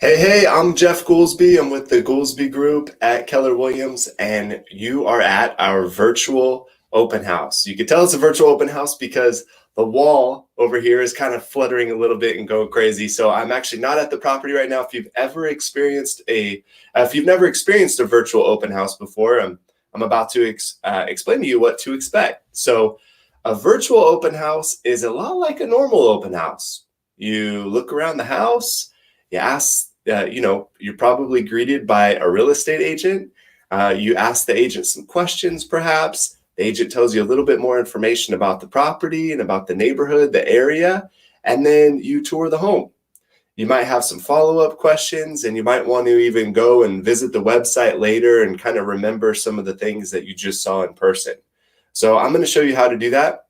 Hey, I'm Jeff Goolsby. I'm with the Goolsby Group at Keller Williams, and you are at our virtual open house. You can tell it's a virtual open house because the wall over here is kind of fluttering a little bit and going crazy. So I'm actually not at the property right now. If you've never experienced a virtual open house before, I'm about to explain to you what to expect. So a virtual open house is a lot like a normal open house. You look around the house, you ask, you're probably greeted by a real estate agent. You ask the agent some questions, perhaps. The agent tells you a little bit more information about the property and about the neighborhood, the area, and then you tour the home. You might have some follow-up questions, and you might want to even go and visit the website later and kind of remember some of the things that you just saw in person. So I'm going to show you how to do that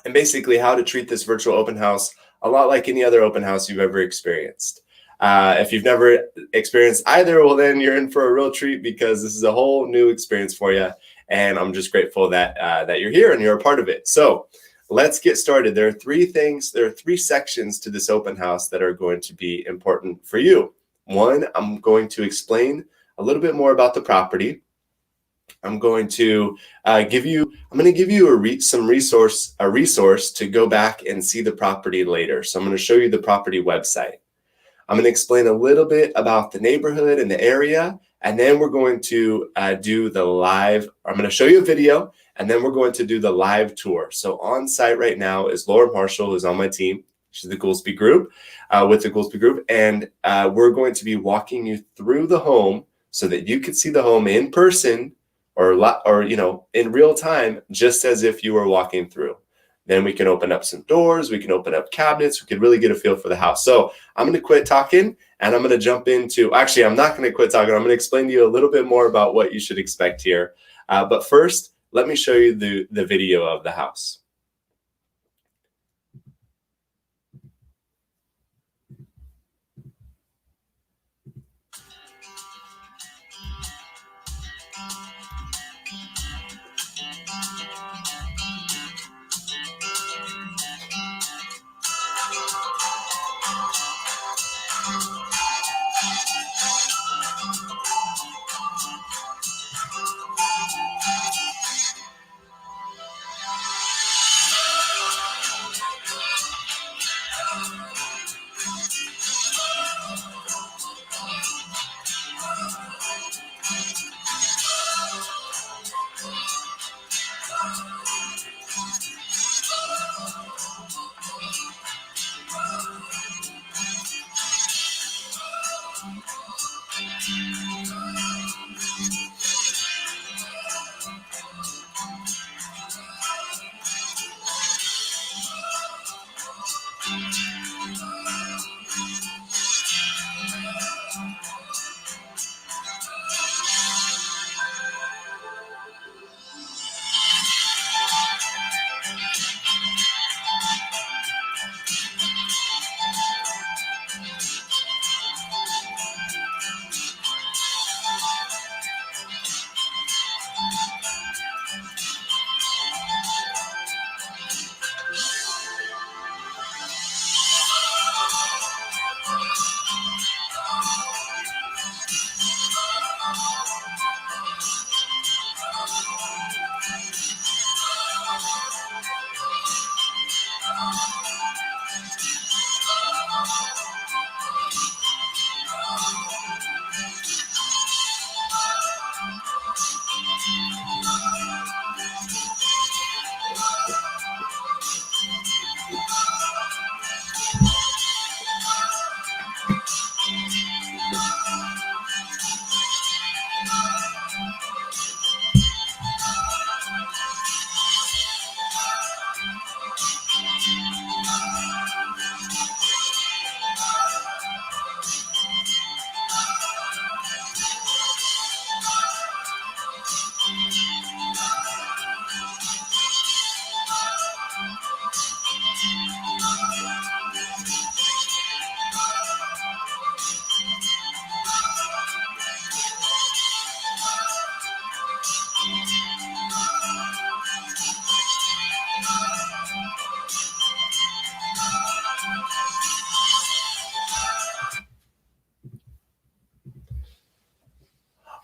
and basically how to treat this virtual open house a lot like any other open house you've ever experienced. If you've never experienced either, well, then you're in for a real treat because this is a whole new experience for you. And I'm just grateful that you're here and you're a part of it. So let's get started. There are three sections to this open house that are going to be important for you. One, I'm going to explain a little bit more about the property. I'm going to give you a resource to go back and see the property later. So I'm going to show you the property website. I'm going to explain a little bit about the neighborhood and the area, and then we're going to I'm going to show you a video, and then we're going to do the live tour. So on site right now is Laura Marshall, who's on my team. She's the Goolsby Group, with the Goolsby Group, and we're going to be walking you through the home so that you can see the home in person or in real time, just as if you were walking through. Then we can open up some doors, we can open up cabinets, we can really get a feel for the house. So I'm going to quit talking and I'm going to jump into, actually, I'm not going to quit talking. I'm going to explain to you a little bit more about what you should expect here. But first, let me show you the video of the house.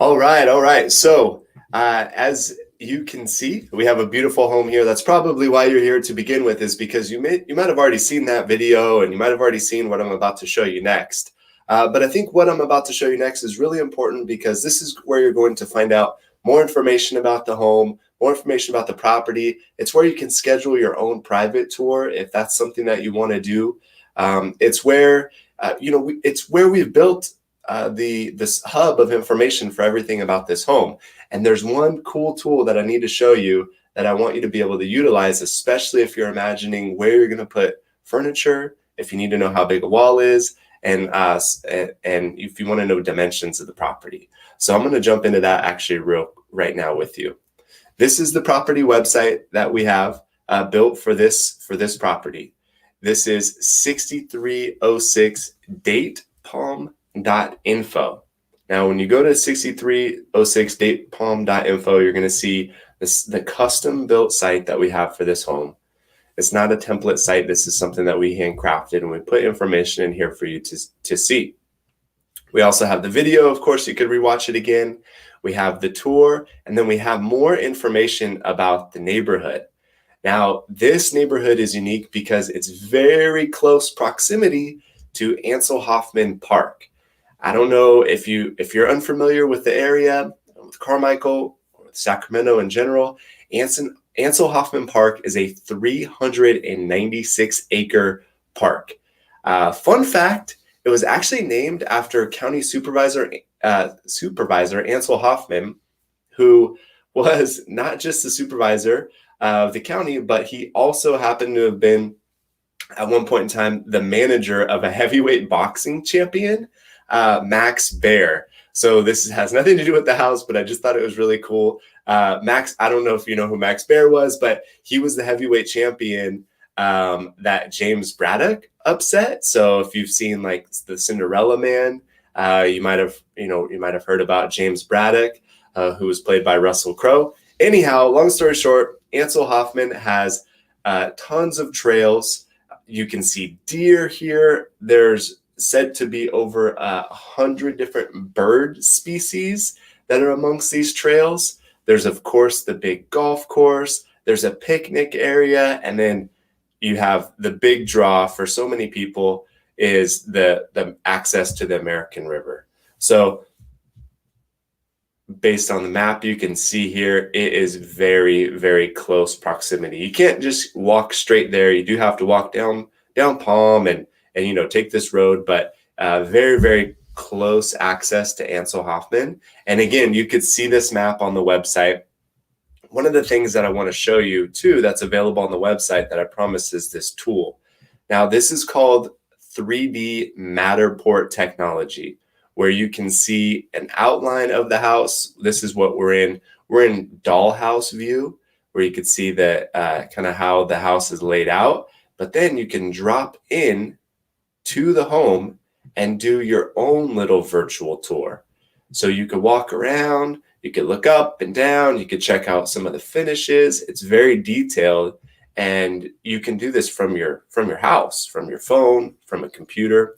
All right, all right. So as you can see, we have a beautiful home here. That's probably why you're here to begin with, is because you might have already seen that video, and you might have already seen what I'm about to show you next. But I think what I'm about to show you next is really important, because this is where you're going to find out more information about the home, more information about the property. It's where you can schedule your own private tour if that's something that you want to do. It's where it's where we've built this hub of information for everything about this home. And there's one cool tool that I need to show you that I want you to be able to utilize, especially if you're imagining where you're going to put furniture, if you need to know how big a wall is, and if you want to know dimensions of the property. So I'm going to jump into that actually right now with you. This is the property website that we have built for this property. This is 6306 datepalm.info. Now, when you go to 6306 datepalm.info, you're going to see the custom built site that we have for this home. It's not a template site. This is something that we handcrafted, and we put information in here for you to see. We also have the video. Of course, you could rewatch it again. We have the tour, and then we have more information about the neighborhood. Now, this neighborhood is unique because it's very close proximity to Ancil Hoffman Park. I don't know if you're unfamiliar with the area, with Carmichael or with Sacramento in general. Ancil Hoffman Park is a 396-acre park. Fun fact: it was actually named after County Supervisor Ancil Hoffman, who was not just the supervisor of the county, but he also happened to have been, at one point in time, the manager of a heavyweight boxing champion, Max Baer. So this has nothing to do with the house, but I just thought it was really cool. Max, I don't know if you know who Max Baer was, but he was the heavyweight champion that James Braddock upset. So if you've seen like the Cinderella Man, you might have heard about James Braddock, who was played by Russell Crowe. Anyhow, long story short, Ancil Hoffman has tons of trails. You can see deer here. There's said to be over 100 different bird species that are amongst these trails. There's, of course, the big golf course. There's a picnic area. And then you have the big draw for so many people is the access to the American River. So based on the map, you can see here, it is very, very close proximity. You can't just walk straight there. You do have to walk down Palm and take this road, but very, very close access to Ancil Hoffman. And again, you could see this map on the website. One of the things that I want to show you too that's available on the website that I promise is this tool. Now, this is called 3D Matterport technology, where you can see an outline of the house. This is what we're in. We're in dollhouse view, where you can see the kind of how the house is laid out. But then you can drop in to the home and do your own little virtual tour. So you could walk around, you could look up and down, you could check out some of the finishes. It's very detailed, and you can do this from your house, from your phone, from a computer.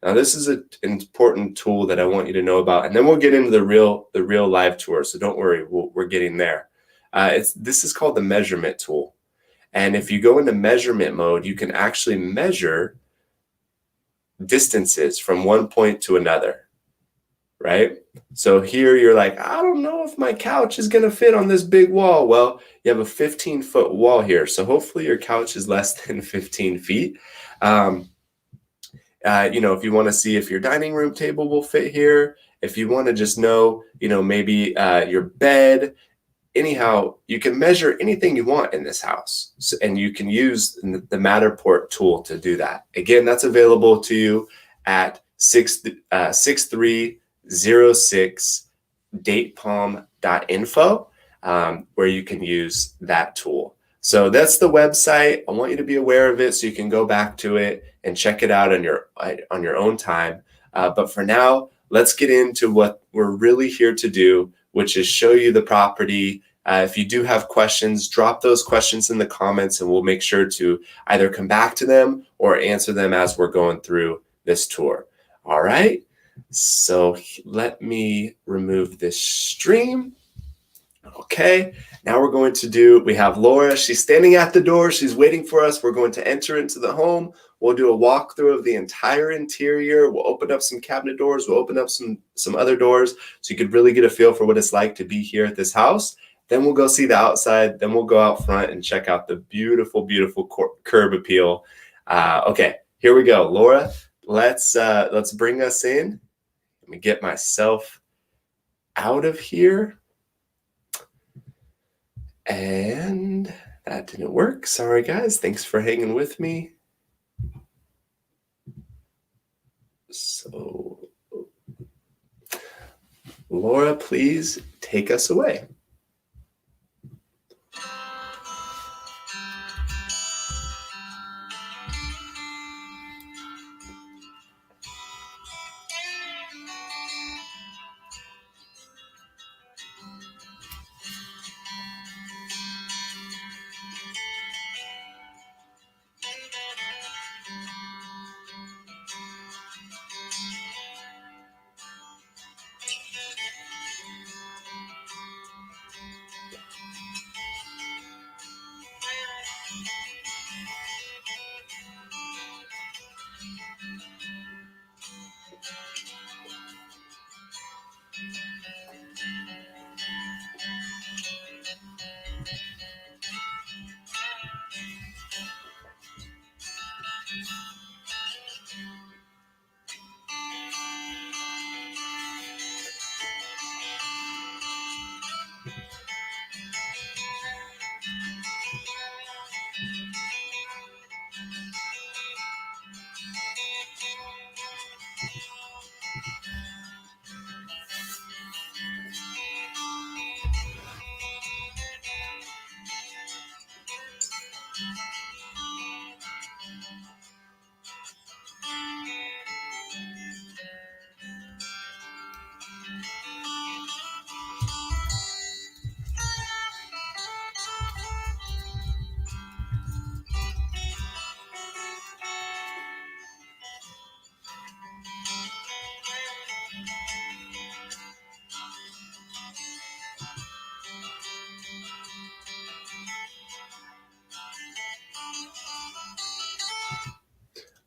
Now, this is an important tool that I want you to know about, and then we'll get into the real live tour. So don't worry, we're getting there. This is called the measurement tool. And if you go into measurement mode, you can actually measure distances from one point to another, right? So here you're like, I don't know if my couch is going to fit on this big wall. Well, you have a 15-foot wall here. So hopefully your couch is less than 15 feet. If you want to see if your dining room table will fit here, if you want to just know, maybe your bed. Anyhow, you can measure anything you want in this house, and you can use the Matterport tool to do that. Again, that's available to you at 6306 datepalm.info, where you can use that tool. So that's the website. I want you to be aware of it so you can go back to it and check it out on your own time. But for now, let's get into what we're really here to do, which is show you the property. If you do have questions, drop those questions in the comments, and we'll make sure to either come back to them or answer them as we're going through this tour. All right. So let me remove this stream. Okay, now we're going to we have Laura. She's standing at the door. She's waiting for us. We're going to enter into the home. We'll do a walkthrough of the entire interior. We'll open up some cabinet doors. We'll open up some other doors so you could really get a feel for what it's like to be here at this house. Then we'll go see the outside. Then we'll go out front and check out the beautiful, beautiful curb appeal. Okay, here we go. Laura, let's bring us in. Let me get myself out of here. And that didn't work. Sorry, guys. Thanks for hanging with me. So, Laura, please take us away.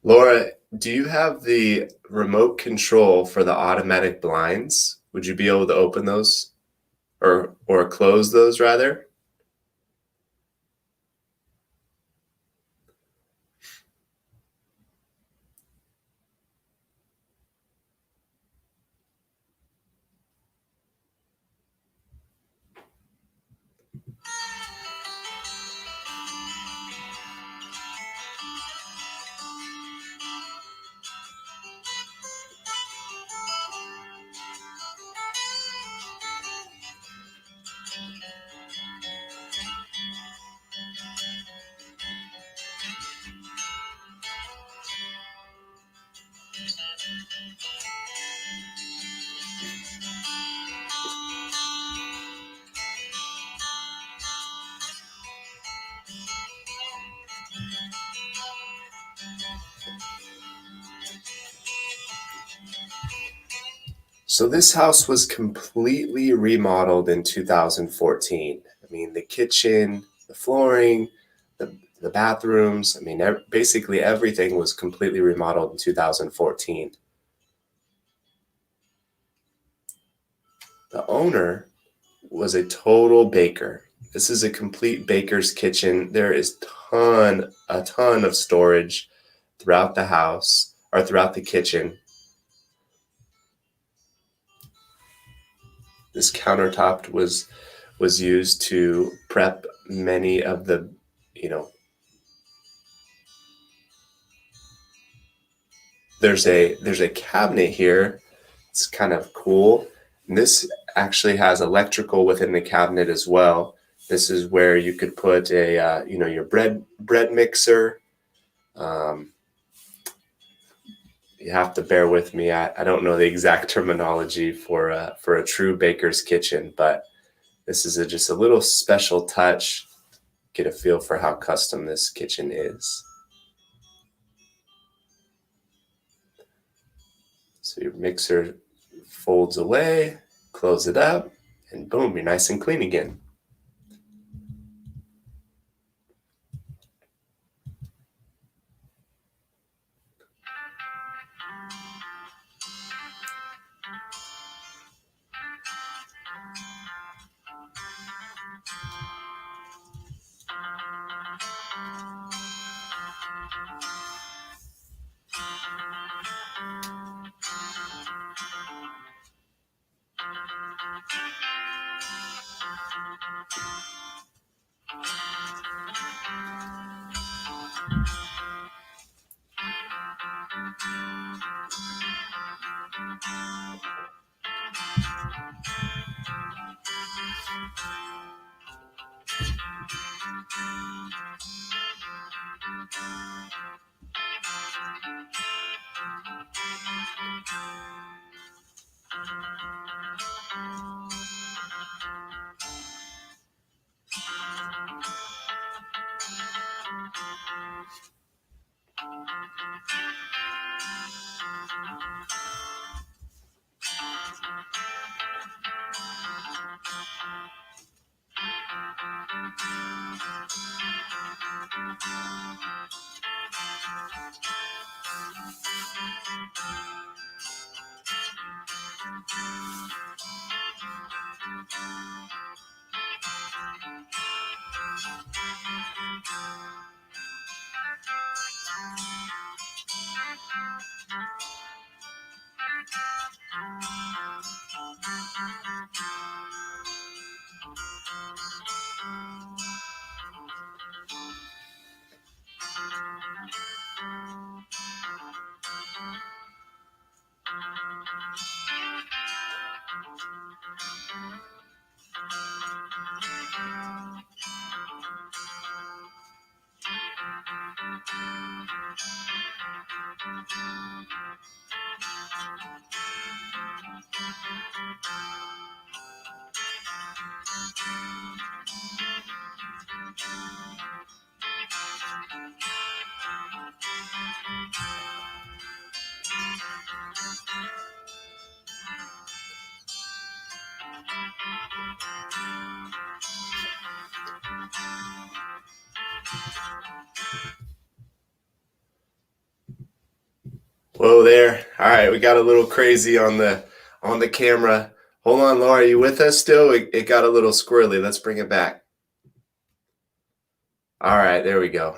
Laura, do you have the remote control for the automatic blinds? Would you be able to open those or close those rather? So this house was completely remodeled in 2014. I mean, the kitchen, the flooring, the bathrooms, I mean, basically everything was completely remodeled in 2014. The owner was a total baker. This is a complete baker's kitchen. There is a ton of storage throughout the house or throughout the kitchen. This countertop was used to prep many of the, there's a cabinet here. It's kind of cool. And this actually has electrical within the cabinet as well. This is where you could put a your bread mixer. You have to bear with me. I don't know the exact terminology for a true baker's kitchen, but this is just a little special touch. Get a feel for how custom this kitchen is. So your mixer folds away, close it up, and boom, you're nice and clean again. Whoa there. All right, we got a little crazy on the camera. Hold on, Laura, are you with us still? It got a little squirrely. Let's bring it back. All right, there we go.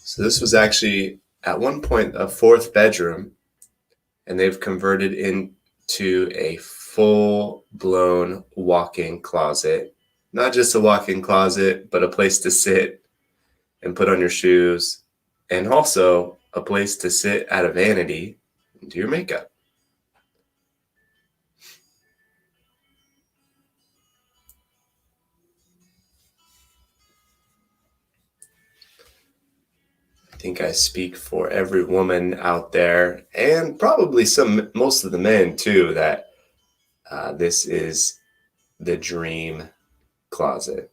So this was actually at one point a fourth bedroom, and they've converted into a full-blown walk-in closet. Not just a walk-in closet, but a place to sit and put on your shoes, and also a place to sit at a vanity and do your makeup. I think I speak for every woman out there, and probably most of the men too, that this is the dream closet.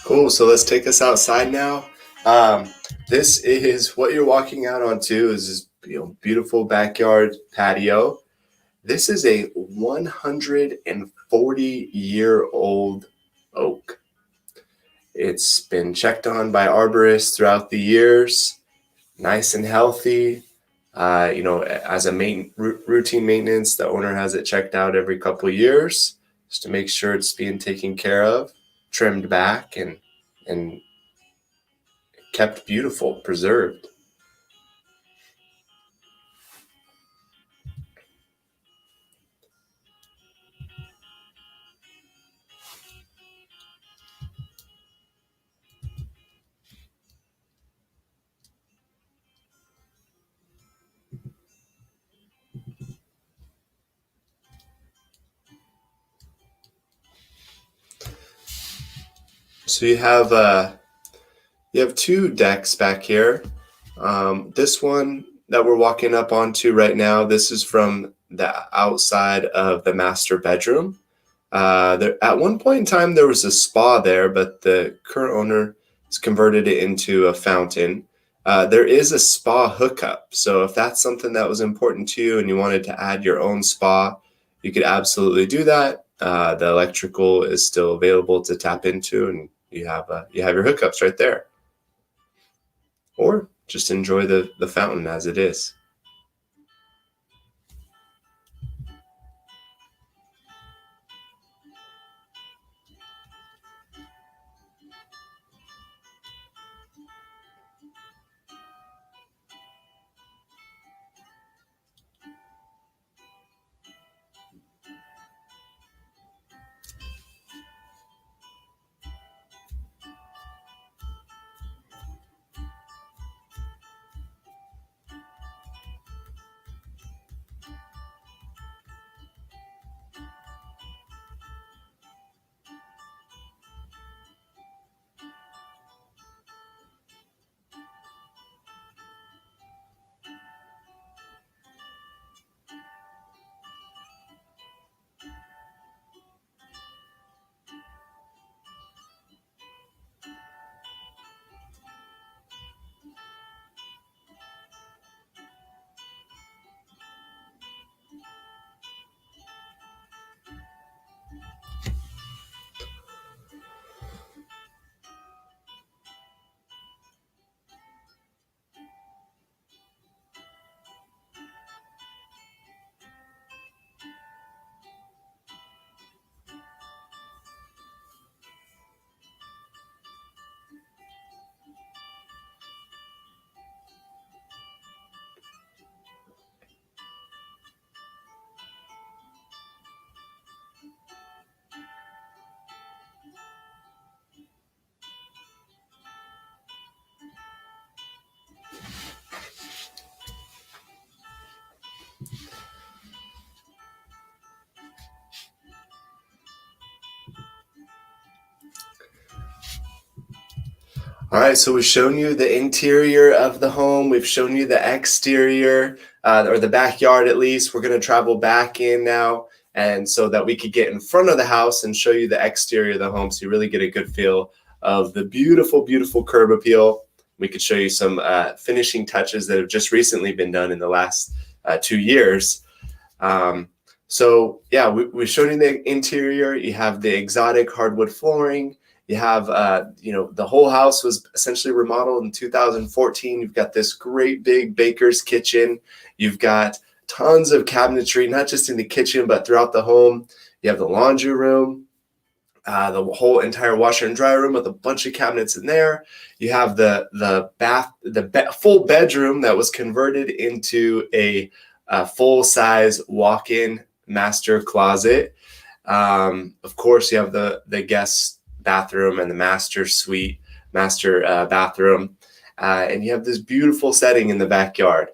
Cool. So let's take us outside now. Um, this is what you're walking out onto is this beautiful backyard patio. This is a 140-year-old oak. It's been checked on by arborists throughout the years, nice and healthy. As a routine maintenance, the owner has it checked out every couple of years just to make sure it's being taken care of, trimmed back, and kept beautiful, preserved. So you have two decks back here. This one that we're walking up onto right now, this is from the outside of the master bedroom. At one point in time, there was a spa there, but the current owner has converted it into a fountain. There is a spa hookup. So if that's something that was important to you and you wanted to add your own spa, you could absolutely do that. The electrical is still available to tap into, and you have your hookups right there. Or just enjoy the fountain as it is. All right, so we've shown you the interior of the home. We've shown you the exterior, or the backyard at least. We're going to travel back in now, and so that we could get in front of the house and show you the exterior of the home so you really get a good feel of the beautiful, beautiful curb appeal. We could show you some finishing touches that have just recently been done in the last 2 years. We've shown you the interior. You have the exotic hardwood flooring. You have, the whole house was essentially remodeled in 2014. You've got this great big baker's kitchen. You've got tons of cabinetry, not just in the kitchen, but throughout the home. You have the laundry room, the whole entire washer and dryer room with a bunch of cabinets in there. You have the full bedroom that was converted into a full-size walk-in master closet. Of course, you have the guest bathroom and the master bathroom, and you have this beautiful setting in the backyard.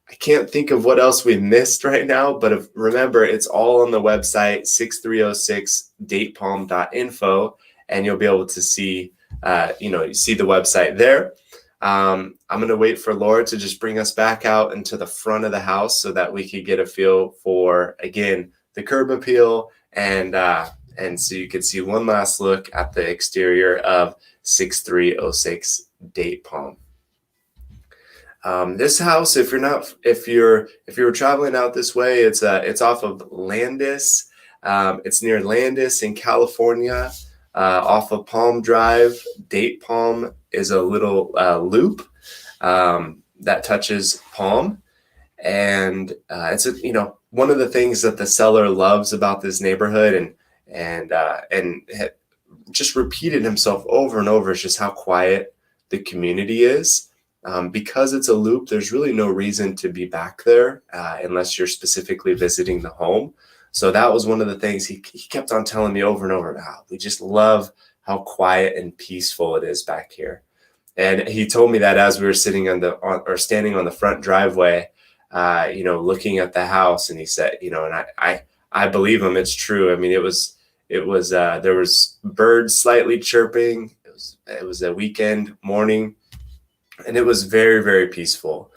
I can't think of what else we missed right now, but remember, it's all on the website 6306datepalm.info, and you'll be able to see you see the website there. I'm going to wait for Laura to just bring us back out into the front of the house so that we could get a feel for, again, the curb appeal and And so you can see one last look at the exterior of 6306 Date Palm. This house, if you're traveling out this way, it's off of Landis. It's near Landis in California, off of Palm Drive. Date Palm is a little loop that touches Palm, and it's one of the things that the seller loves about this neighborhood, and just repeated himself over and over, is just how quiet the community is. Because it's a loop, there's really no reason to be back there unless you're specifically visiting the home. So that was one of the things he kept on telling me over and over about. We just love how quiet and peaceful it is back here. And he told me that as we were standing on the front driveway, looking at the house, and he said, and I believe him. It's true. I mean, it was there was birds slightly chirping. It was a weekend morning, and it was very, very peaceful.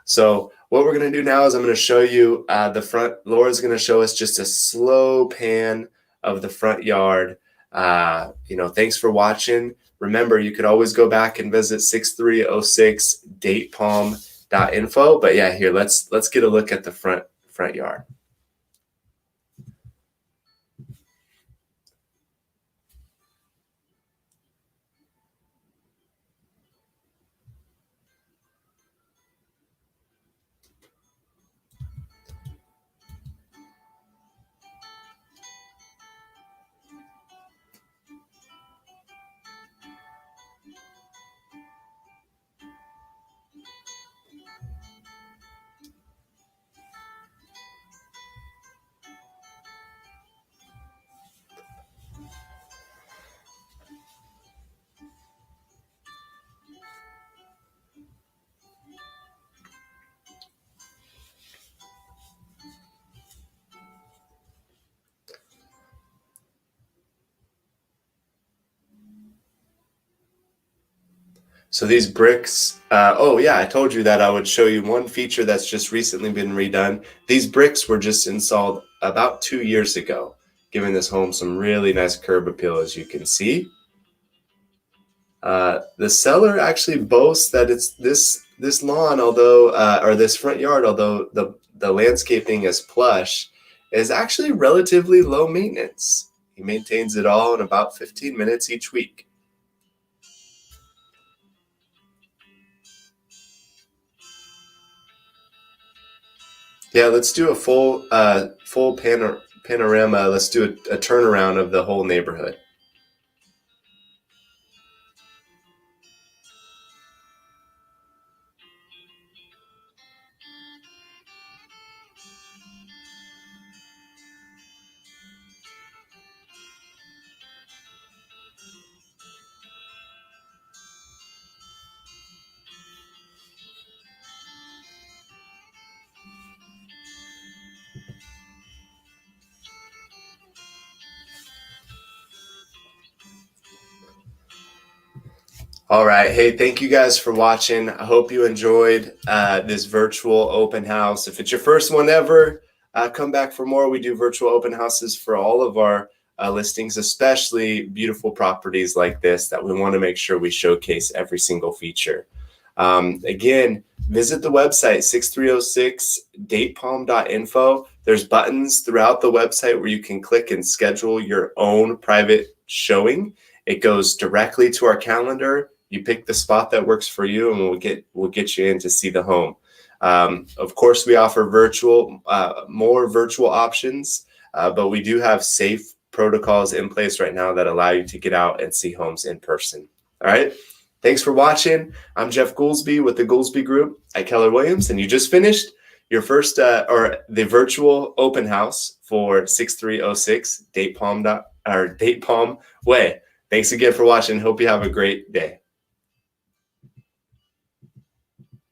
So what we're going to do now is I'm going to show you the front. Laura's going to show us just a slow pan of the front yard. Thanks for watching. Remember, you could always go back and visit 6306datepalm.info. But yeah, here, let's get a look at the front yard. So these bricks, oh yeah, I told you that I would show you one feature that's just recently been redone. These bricks were just installed about 2 years ago, giving this home some really nice curb appeal, as you can see. The seller actually boasts that it's this lawn, or this front yard, although the landscaping is plush, is actually relatively low maintenance. He maintains it all in about 15 minutes each week. Yeah, let's do a full panorama. Let's do a turnaround of the whole neighborhood. All right. Hey, thank you guys for watching. I hope you enjoyed this virtual open house. If it's your first one ever, come back for more. We do virtual open houses for all of our listings, especially beautiful properties like this that we want to make sure we showcase every single feature. Again, visit the website, 6306datepalm.info. There's buttons throughout the website where you can click and schedule your own private showing. It goes directly to our calendar. You pick the spot that works for you, and we'll get you in to see the home. Of course, we offer more virtual options, but we do have safe protocols in place right now that allow you to get out and see homes in person. All right. Thanks for watching. I'm Jeff Goolsby with the Goolsby Group at Keller Williams, and you just finished your first the virtual open house for 6306 Date Palm Way. Thanks again for watching. Hope you have a great day.